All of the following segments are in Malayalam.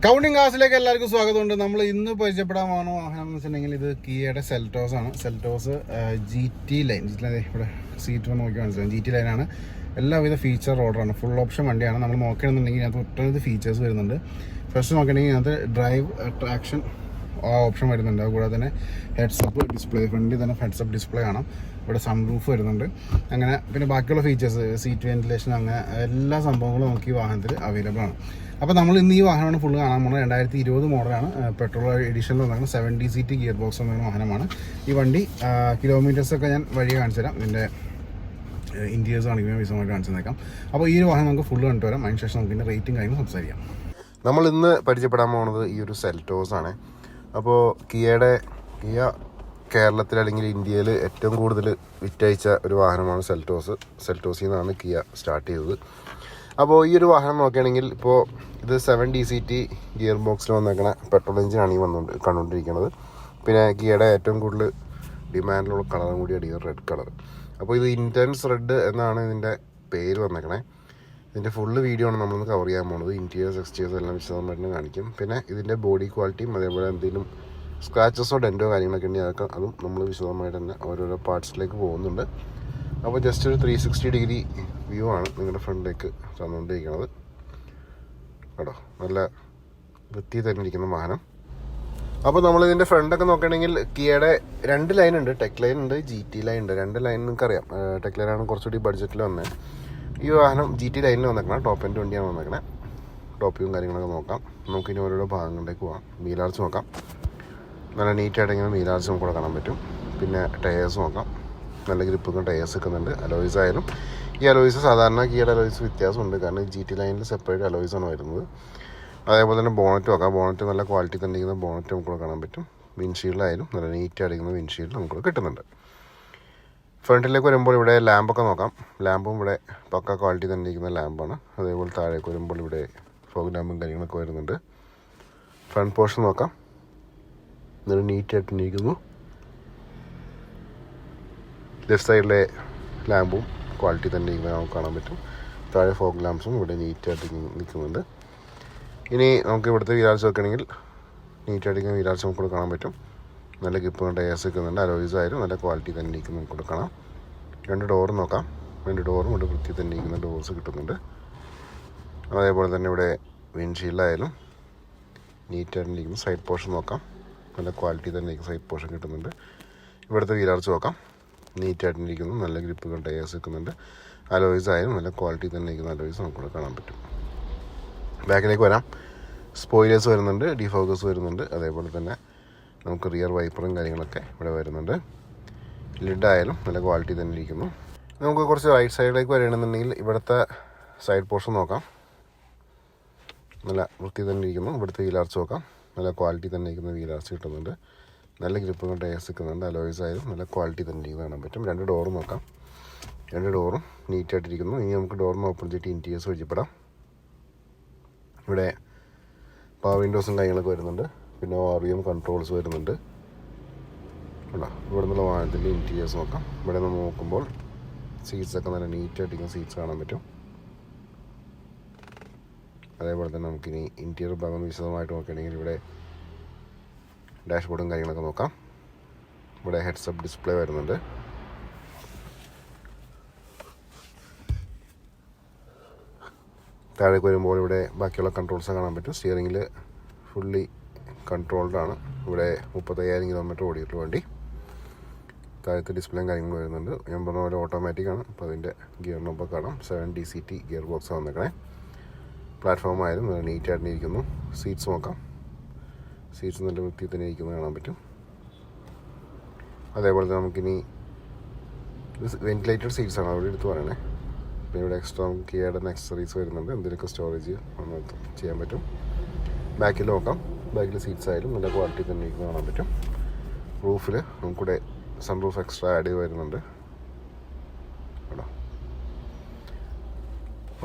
കൗണ്ടിങ് ക്ലാസ്സിലേക്ക് എല്ലാവർക്കും സ്വാഗതമുണ്ട്. നമ്മൾ ഇന്ന് പരിചയപ്പെടാൻ പോകുന്ന വാഹനം എന്ന് വെച്ചിട്ടുണ്ടെങ്കിൽ ഇത് കിയയുടെ സെൽറ്റോസ് ആണ്. Seltos GT line. ഇവിടെ സീറ്റ് നോക്കി മനസ്സിലാവും. GT ലൈനാണ്. എല്ലാവിധ ഫീച്ചർ ഓർഡറാണ്. ഫുൾ ഓപ്ഷൻ വണ്ടിയാണ്. നമ്മൾ നോക്കുകയാണെന്നുണ്ടെങ്കിൽ അതിനകത്ത് ഒട്ടനവധി ഫീച്ചേഴ്സ് വരുന്നുണ്ട്. ഫസ്റ്റ് നോക്കുകയാണെങ്കിൽ അതിനകത്ത് ഡ്രൈവ് ട്രാക്ഷൻ ഓപ്ഷൻ വരുന്നുണ്ട്. അതുകൂടാതെ തന്നെ ഹെഡ്സപ്പ് ഡിസ്പ്ലേ, ഫ്രണ്ടിൽ തന്നെ ഹെഡ്സപ്പ് ഡിസ്പ്ലേ കാണാം. ഇവിടെ സൺറൂഫ് വരുന്നുണ്ട്. അങ്ങനെ പിന്നെ ബാക്കിയുള്ള ഫീച്ചേഴ്സ്, സീറ്റ് വെന്റിലേഷൻ, അങ്ങനെ എല്ലാ സംഭവങ്ങളും നമുക്ക് ഈ വാഹനത്തിൽ അവൈലബിൾ ആണ്. അപ്പോൾ നമ്മൾ ഇന്ന് ഈ വാഹനമാണ് ഫുള്ള് കാണാൻ പോകുന്നത്. 2020 മോഡലാണ്. പെട്രോൾ എഡിഷനിൽ വന്നിരിക്കുന്ന 70 സീറ്റ് ഗിയർ ബോക്സ് എന്ന വാഹനമാണ്. ഈ വണ്ടി കിലോമീറ്റേഴ്സൊക്കെ ഞാൻ വഴി കാണിച്ചു തരാം. ഇതിൻ്റെ ഇൻറ്റീരിയേഴ്സ് ആണെങ്കിൽ വിശദമായിട്ട് കാണിച്ചു തന്നേക്കാം. അപ്പോൾ ഈ ഒരു വാഹനം നമുക്ക് ഫുള്ള് കണ്ടു വരാം. അതിന് ശേഷം നമുക്ക് ഇതിൻ്റെ റേറ്റും കാര്യങ്ങളും സംസാരിക്കാം. നമ്മൾ ഇന്ന് പരിചയപ്പെടാൻ പോകുന്നത് ഈ ഒരു സെൽറ്റോസ് ആണ്. അപ്പോൾ കിയ കേരളത്തിൽ അല്ലെങ്കിൽ ഇന്ത്യയിൽ ഏറ്റവും കൂടുതൽ വിറ്റഴിച്ച ഒരു വാഹനമാണ് സെൽറ്റോസിൽ നിന്നാണ് കിയ സ്റ്റാർട്ട് ചെയ്തത്. അപ്പോൾ ഈ ഒരു വാഹനം നോക്കുകയാണെങ്കിൽ ഇപ്പോൾ ഇത് 70 സീറ്റ് ഗിയർ ബോക്സിൽ വന്നേക്കണ പെട്രോൾ എഞ്ചിനാണ് ഈ കണ്ടുകൊണ്ടിരിക്കുന്നത്. പിന്നെ കിയയുടെ ഏറ്റവും കൂടുതൽ ഡിമാൻഡിലുള്ള കളറും കൂടിയാണ് ഈ റെഡ് കളർ. അപ്പോൾ ഇത് ഇൻറ്റൻസ് റെഡ് എന്നാണ് ഇതിൻ്റെ പേര് വന്നേക്കണേ. ഇതിൻ്റെ ഫുള്ള് വീഡിയോ ആണ് നമ്മളിന്ന് കവർ ചെയ്യാൻ പോകുന്നത്. ഇൻറ്റീരിയേഴ്സ് എക്സ്റ്റീരിയേഴ്സ് എല്ലാം വിശദമായിട്ട് കാണിക്കും. പിന്നെ ഇതിൻ്റെ ബോഡി ക്വാളിറ്റിയും അതേപോലെ എന്തെങ്കിലും സ്ക്രാച്ചസോ ഡെൻറ്റോ കാര്യങ്ങളൊക്കെ ഉണ്ടെങ്കിൽ അതും നമ്മൾ വിശദമായിട്ട് തന്നെ ഓരോരോ പാർട്സിലേക്ക് പോകുന്നുണ്ട്. അപ്പോൾ ജസ്റ്റ് ഒരു 360 ഡിഗ്രി വ്യൂ ആണ് നിങ്ങളുടെ ഫ്രണ്ടിലേക്ക് തന്നുകൊണ്ടിരിക്കുന്നത് കേട്ടോ. നല്ല വൃത്തി തന്നെ ഇരിക്കുന്ന വാഹനം. അപ്പോൾ നമ്മളിതിൻ്റെ ഫ്രണ്ടൊക്കെ നോക്കുകയാണെങ്കിൽ കിയയുടെ 2 ലൈൻ ഉണ്ട്. ടെക് ലൈൻ ഉണ്ട്, GT ലൈൻ ഉണ്ട്. 2 ലൈൻ നിങ്ങൾക്കറിയാം. ടെക് ലൈനാണ് കുറച്ചുകൂടി ബഡ്ജറ്റിൽ വന്നത്. ഈ വാഹനം GT ലൈനിൽ വന്നേക്കണം. ടോപ്പ് എൻഡ് വണ്ടിയാണ് വന്നേക്കണേ. ടോപ്പ് വ്യൂവും കാര്യങ്ങളൊക്കെ നോക്കാം. നമുക്കിനി ഓരോരോ ഭാഗങ്ങളിലേക്ക് പോകാം. വീലാർച്ച് നോക്കാം. നല്ല നീറ്റായിട്ട് ഇങ്ങനെ വീലാർച്ച് നമുക്ക് കാണാൻ പറ്റും. പിന്നെ ടയേഴ്സ് നോക്കാം. നല്ല ഗ്രിപ്പൊക്കെ ടയേഴ്സ് വെക്കുന്നുണ്ട്. അലോയ്സ് ആയാലും ഈ അലോയ്സ് സാധാരണ കിയുടെ അലോയ്സ് വ്യത്യാസമുണ്ട്. കാരണം GT ലൈനിൽ സെപ്പറേറ്റ് അലോയ്സാണ് വരുന്നത്. അതേപോലെ തന്നെ ബോണറ്റ് നോക്കാം. ബോണറ്റ് നല്ല ക്വാളിറ്റി തന്നെ ഇരിക്കുന്ന ബോണറ്റ് നമുക്ക് കാണാൻ പറ്റും. വിൻഷീൽഡായാലും നല്ല നീറ്റായിട്ട് ഇരിക്കുന്ന വിൻഷീൽഡ് നമുക്ക് കിട്ടുന്നുണ്ട്. ഫ്രണ്ടിലേക്ക് വരുമ്പോൾ ഇവിടെ ലാമ്പൊക്കെ നോക്കാം. ലാമ്പും ഇവിടെ പക്ക ക്വാളിറ്റി തന്നെ ഇരിക്കുന്ന ലാമ്പാണ്. അതേപോലെ താഴേക്ക് വരുമ്പോൾ ഇവിടെ ഫോഗ് ലാമ്പും കാര്യങ്ങളൊക്കെ വരുന്നുണ്ട്. ഫ്രണ്ട് പോർഷൻ നോക്കാം. നല്ല നീറ്റായിട്ട് ഇരിക്കുന്നു. ലെഫ്റ്റ് സൈഡിലെ ലാമ്പും ക്വാളിറ്റി തന്നെ ഇരിക്കുന്ന നമുക്ക് കാണാൻ പറ്റും. താഴെ ഫോഗ് ലാമ്പ്സും ഇവിടെ നീറ്റായിട്ട് നിൽക്കുന്നുണ്ട്. ഇനി നമുക്ക് ഇവിടുത്തെ വീലാർച്ച് നോക്കുകയാണെങ്കിൽ നീറ്റായിട്ട് ഇരിക്കുന്ന വീലാർച്ച് നമുക്ക് കാണാൻ പറ്റും. നല്ല ഗ്രിപ്പ് ടയേഴ്സ് വെക്കുന്നുണ്ട്. അലോയ്സ് ആയാലും നല്ല ക്വാളിറ്റി തന്നെ ഇരിക്കുന്ന നമുക്ക് കാണാം. 2 ഡോർ നോക്കാം. 2 ഡോറും ഇവിടെ വൃത്തി തന്നെ ഇരിക്കുന്ന ഡോർസ് കിട്ടുന്നുണ്ട്. അതേപോലെ തന്നെ ഇവിടെ വിൻഷീൽഡായാലും നീറ്റായിട്ട് ഇരിക്കുന്ന സൈഡ് പോർഷൻ നോക്കാം. നല്ല ക്വാളിറ്റി തന്നെ ഇരിക്കുന്ന സൈഡ് പോർഷൻ കിട്ടുന്നുണ്ട്. ഇവിടുത്തെ വീലാർച്ച് നോക്കാം. നീറ്റായിട്ടിരിക്കുന്നു. നല്ല ഗ്രിപ്പുകൾ ടയേഴ്സ് വെക്കുന്നുണ്ട്. അലോയ്സ് ആയാലും നല്ല ക്വാളിറ്റി തന്നെ ഇരിക്കുന്ന അലോയ്സ് നമുക്കിവിടെ കാണാൻ പറ്റും. ബാക്കിലേക്ക് വരാം. സ്പോയിലേഴ്സ് വരുന്നുണ്ട്, ഡിഫോഗസ് വരുന്നുണ്ട്. അതേപോലെ തന്നെ നമുക്ക് റിയർ വൈപ്പറും കാര്യങ്ങളൊക്കെ ഇവിടെ വരുന്നുണ്ട്. ലിഡായാലും നല്ല ക്വാളിറ്റി തന്നെ ഇരിക്കുന്നു. നമുക്ക് കുറച്ച് റൈറ്റ് സൈഡിലേക്ക് വരികയാണെന്നുണ്ടെങ്കിൽ ഇവിടുത്തെ സൈഡ് പോർഷൻ നോക്കാം. നല്ല വൃത്തി തന്നെ ഇരിക്കുന്നു. ഇവിടുത്തെ വീലാർച്ച് നോക്കാം. നല്ല ക്വാളിറ്റി തന്നെ ഇരിക്കുന്ന വീലാർച്ച് കിട്ടുന്നുണ്ട്. നല്ല ഗ്രിപ്പും ടയേഴ്സ് നിൽക്കുന്നുണ്ട്. അലോയ്സ് ആയാലും നല്ല ക്വാളിറ്റി തന്നെ ഇരിക്കുന്ന കാണാൻ പറ്റും. 2 ഡോറും നോക്കാം. 2 ഡോറും നീറ്റായിട്ടിരിക്കുന്നു. ഇനി നമുക്ക് ഡോറിന് ഓപ്പൺ ചെയ്തിട്ട് ഇൻറ്റീരിയേഴ്സ് പരിചയപ്പെടാം. ഇവിടെ പവർ വിൻഡോസും കാര്യങ്ങളൊക്കെ വരുന്നുണ്ട്. പിന്നെ RVM കൺട്രോൾസ് വരുന്നുണ്ട്. അല്ല, ഇവിടെ നിന്നുള്ള വാഹനത്തിൻ്റെ ഇൻറ്റീരിയേഴ്സ് നോക്കാം. ഇവിടെ നിന്ന് നോക്കുമ്പോൾ സീറ്റ്സൊക്കെ നല്ല നീറ്റായിട്ടിരിക്കുന്ന സീറ്റ്സ് കാണാൻ പറ്റും. അതേപോലെ തന്നെ നമുക്കിനി ഇൻറ്റീരിയർ ഭാഗം വിശദമായിട്ട് നോക്കുകയാണെങ്കിൽ ഇവിടെ ഡാഷ്ബോർഡും കാര്യങ്ങളൊക്കെ നോക്കാം. ഇവിടെ ഹെഡ്സപ്പ് ഡിസ്പ്ലേ വരുന്നുണ്ട്. താഴേക്ക് വരുമ്പോൾ ഇവിടെ ബാക്കിയുള്ള കൺട്രോൾസ് കാണാൻ പറ്റും. സ്റ്റിയറിങ്ങിൽ ഫുള്ളി കൺട്രോൾഡാണ്. ഇവിടെ 35,000 കിലോമീറ്റർ ഓടിയിട്ടുള്ള വണ്ടി. താഴത്തെ ഡിസ്പ്ലേയും കാര്യങ്ങളും വരുന്നുണ്ട്. ഞാൻ പറഞ്ഞ പോലെ ഓട്ടോമാറ്റിക്കാണ്. അപ്പോൾ അതിൻ്റെ ഗിയർ നമ്പർ കാണാം. 70 സീറ്റ് ഗിയർ ബോക്സ് വന്നേക്കണേ. പ്ലാറ്റ്ഫോം ആയാലും നല്ല നീറ്റായിട്ട് ഇരിക്കുന്നു. സീറ്റ്സ് നോക്കാം. സീറ്റ്സ് നല്ല വൃത്തി തന്നെ ഇരിക്കുന്നത് കാണാൻ പറ്റും. അതേപോലെ തന്നെ നമുക്കിനി വെന്റിലേറ്റഡ് സീറ്റ്സാണ് അവിടെ എടുത്ത് പറയണേ. പിന്നെ ഇവിടെ എക്സ്ട്രാ നമുക്ക് കിയയുടെ ആക്സസറീസ് വരുന്നുണ്ട്. എന്തെങ്കിലുമൊക്കെ സ്റ്റോറേജ് ചെയ്യാൻ പറ്റും. ബാക്കിൽ നോക്കാം. ബാക്കിൽ സീറ്റ്സ് ആയാലും നല്ല ക്വാളിറ്റി തന്നെ ഇരിക്കുന്നത് കാണാൻ പറ്റും. റൂഫിൽ നമുക്കിവിടെ സൺറൂഫ് എക്സ്ട്രാ ആഡ് ചെയ്ത് വരുന്നുണ്ട്.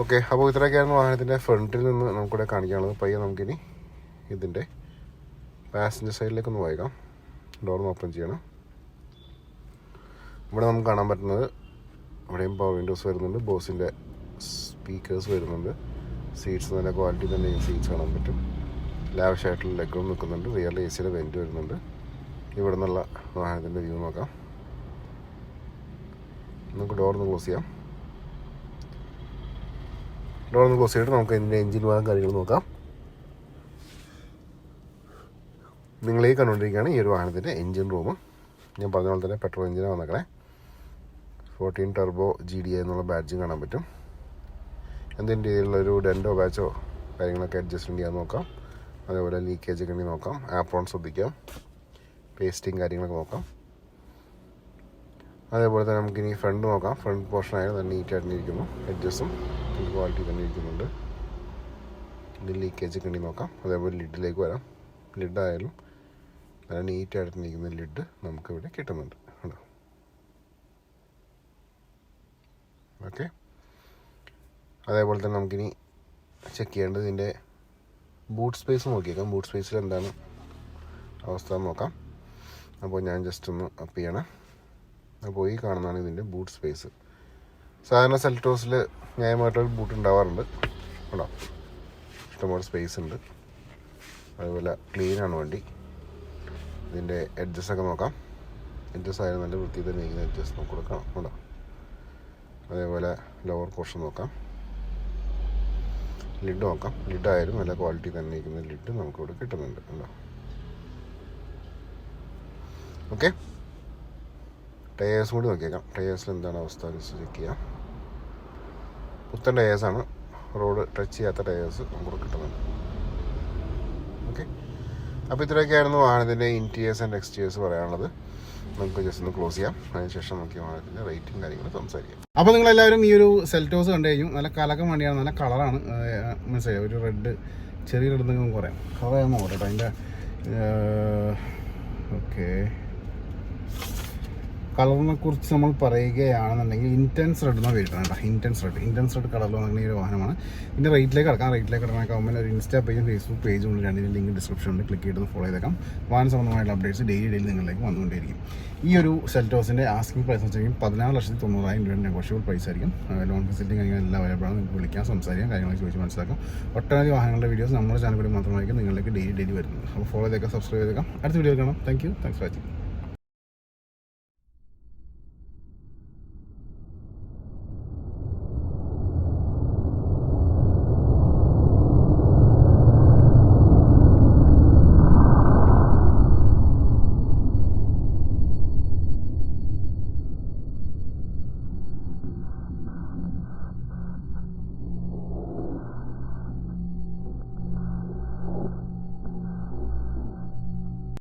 ഓക്കെ, അപ്പോൾ ഇത്രയൊക്കെയാണ് വാഹനത്തിൻ്റെ ഫ്രണ്ടിൽ നിന്ന് നമുക്കിവിടെ കാണിക്കാനുള്ളത്. പയ്യെ നമുക്കിനി ഇതിൻ്റെ പാസഞ്ചർ സൈഡിലേക്കൊന്ന് പോയേക്കാം. ഡോർ ഓപ്പൺ ചെയ്യണം. ഇവിടെ നമുക്ക് കാണാൻ പറ്റുന്നത് ഇവിടെയും പവർ വിൻഡോസ് വരുന്നുണ്ട്. ബോസിൻ്റെ സ്പീക്കേഴ്സ് വരുന്നുണ്ട്. സീറ്റ്സ് നല്ല ക്വാളിറ്റി തന്നെ സീറ്റ്സ് കാണാൻ പറ്റും. ലാവിഷായിട്ടുള്ള ലെഗ് റൂം നിൽക്കുന്നുണ്ട്. റിയർ എ സിയുടെ വെൻറ്റ് വരുന്നുണ്ട്. ഇവിടെ നിന്നുള്ള വാഹനത്തിൻ്റെ വ്യൂ നോക്കാം. നമുക്ക് ഡോറൊന്ന് ക്ലോസ് ചെയ്യാം. ഡോറൊന്ന് ക്ലോസ് ചെയ്തിട്ട് നമുക്ക് ഇതിൻ്റെ എൻജിൻ ഭാഗം കാര്യങ്ങൾ നോക്കാം. നിങ്ങളീ കണ്ടുകൊണ്ടിരിക്കുകയാണ് ഈ ഒരു വാഹനത്തിൻ്റെ എൻജിൻ റൂം. ഞാൻ പറഞ്ഞ പോലെ തന്നെ പെട്രോൾ എഞ്ചിനാണ് വന്നേക്കണേ. 14 ടർബോ GDI എന്നുള്ള ബാഡ്ജും കാണാൻ പറ്റും. എന്തിൻ്റെ രീതിയിലുള്ളൊരു ഡെൻറ്റോ ബാച്ചോ കാര്യങ്ങളൊക്കെ അഡ്ജസ്റ്റ്മെൻറ്റ് ചെയ്യാൻ നോക്കാം. അതേപോലെ ലീക്കേജ് ഒക്കെ ഉണ്ടെങ്കിൽ നോക്കാം. ആപ്രോൺ ശ്രദ്ധിക്കാം. പേസ്റ്റിങ് കാര്യങ്ങളൊക്കെ നോക്കാം. അതേപോലെ തന്നെ നമുക്കിനി ഫ്രണ്ട് നോക്കാം. ഫ്രണ്ട് പോർഷൻ ആയാലും നല്ല നീറ്റായിട്ട് ഇരിക്കുന്നു. എഡ്ജസും നല്ല ക്വാളിറ്റി തന്നെ ഇരിക്കുന്നുണ്ട്. ഇതിൽ ലീക്കേജ് ഒക്കെ ഉണ്ടെങ്കിൽ നോക്കാം. അതേപോലെ ലിഡിലേക്ക് വരാം. ലിഡായാലും നല്ല നീറ്റായിട്ട് ഇരിക്കുന്ന ലിഡ് നമുക്കിവിടെ കിട്ടുന്നുണ്ട്. കേട്ടോ, ഓക്കെ. അതേപോലെ തന്നെ നമുക്കിനി ചെക്ക് ചെയ്യേണ്ടത് ഇതിൻ്റെ ബൂട്ട് സ്പേസ് നോക്കിയേക്കാം. ബൂട്ട് സ്പേസിൽ എന്താണ് അവസ്ഥ നോക്കാം. അപ്പോൾ ഞാൻ ജസ്റ്റ് ഒന്ന് അപ്പ് ചെയ്യണം. അപ്പോൾ ഈ കാണുന്നതാണ് ഇതിൻ്റെ ബൂട്ട് സ്പേസ്. സാധാരണ സെൽറ്റോസിൽ ന്യായമായിട്ടൊരു ബൂട്ട് ഉണ്ടാവാറുണ്ട്. കേട്ടോ, ഇഷ്ടംപോലെ സ്പേസ് ഉണ്ട്. അതുപോലെ ക്ലീനാണ് വണ്ടി. ഇതിൻ്റെ എഡ്ജസൊക്കെ നോക്കാം. എഡ്ജസ് ആയാലും നല്ല വൃത്തിയിൽ തന്നെ ഇരിക്കുന്ന എഡ്ജസ് നമുക്ക് കൊടുക്കണം. കേട്ടോ, അതേപോലെ ലോവർ പോർഷൻ നോക്കാം. ലിഡ് നോക്കാം. ലിഡായാലും നല്ല ക്വാളിറ്റി തന്നെ ഇരിക്കുന്ന ലിഡ് നമുക്കിവിടെ കിട്ടുന്നുണ്ട്. കേട്ടോ, ഓക്കെ. ടയേഴ്സ് കൂടി നോക്കിയേക്കാം. ടയേഴ്സിൽ എന്താണ് അവസ്ഥ അനുസരിച്ച് ചെക്ക് ചെയ്യാം. പുത്തൻ ടയേഴ്സാണ്. റോഡ് ടച്ച് ചെയ്യാത്ത ടയേഴ്സ് നമുക്ക് കിട്ടുന്നുണ്ട്. ഓക്കെ, അപ്പോൾ ഇത്രയൊക്കെയായിരുന്നു വാഹനത്തിൻ്റെ ഇൻറ്റീരിയേഴ്സ് ആൻഡ് എക്സ്റ്റീരിയേഴ്സ് പറയാനുള്ളത്. നമുക്ക് ജസ്റ്റ് ഒന്ന് ക്ലോസ് ചെയ്യാം. അതിനുശേഷം നമുക്ക് വാഹനത്തിൻ്റെ റേറ്റും കാര്യങ്ങളും സംസാരിക്കാം. അപ്പോൾ നിങ്ങളെല്ലാവരും ഈ ഒരു സെൽറ്റോസ് കണ്ടു കഴിഞ്ഞു. നല്ല കലക്കം വണ്ടിയാണ്. നല്ല കളറാണ്. മനസ്സിലായി, ഒരു റെഡ്, ചെറിയ റെഡ് എന്തെങ്കിലും കുറയാം. കളറാകുമ്പോൾ നോക്കട്ടെ അതിൻ്റെ. ഓക്കെ, കളറിനെ കുറിച്ച് നമ്മൾ പറയുകയാണെന്നുണ്ടെങ്കിൽ ഇൻറ്റൻസ് റെഡ് എന്നാണ് പേരിട്ടാണ് കേട്ടോ. ഇൻറ്റൻസ് റെഡ് കളറിൽ വന്നിട്ടുള്ള ഈ ഒരു വാഹനമാണ്. ഇതിൻ്റെ റേറ്റിലേക്ക് കിടക്കാനൊക്കെ മുമ്പ് ഒരു ഇൻസ്റ്റാ പേജും ഫേസ്ബുക്ക് പേജും ഉണ്ട്. രണ്ടിൻ്റെ ലിങ്ക് ഡിസ്ക്രിപ്ഷനിൽ ക്ലിക്ക് ചെയ്ത് ഫോളോ ചെയ്തേക്കാം. വാഹന സംബന്ധമായിട്ടുള്ള അപ്ഡേറ്റ്സ് ഡെയിലി നിങ്ങളിലേക്ക് വന്നുകൊണ്ടിരിക്കും. ഈ ഒരു സെൽറ്റോസിൻ്റെ ആസ്കിംഗ് പ്രൈസ് വെച്ചെങ്കിൽ 14,90,000 രൂപ നെഗോഷ്യബിൾ പ്രൈസ് ആയിരിക്കും. ലോൺ ഫെസിലിറ്റി കാര്യങ്ങൾ എല്ലാം അവൈലബിൾ ആണ്. നിങ്ങൾക്ക് വിളിക്കാം, സംസാരിക്കാം, കാര്യങ്ങളൊക്കെ ചോദിച്ച് മനസ്സിലാക്കാം. ഒട്ടനവധി വാഹനങ്ങളുടെ വീഡിയോസ് നമ്മുടെ ചാനൽ കൂടി മാത്രമായിരിക്കും നിങ്ങളിലേക്ക് ഡെയിലി വരുന്നത്. അപ്പോൾ ഫോളോ ചെയ്തേക്കാം, സബ്സ്ക്രൈബ് ചെയ്തേക്കാം. അടുത്ത വീഡിയോ കാണാം. Thanks for watching.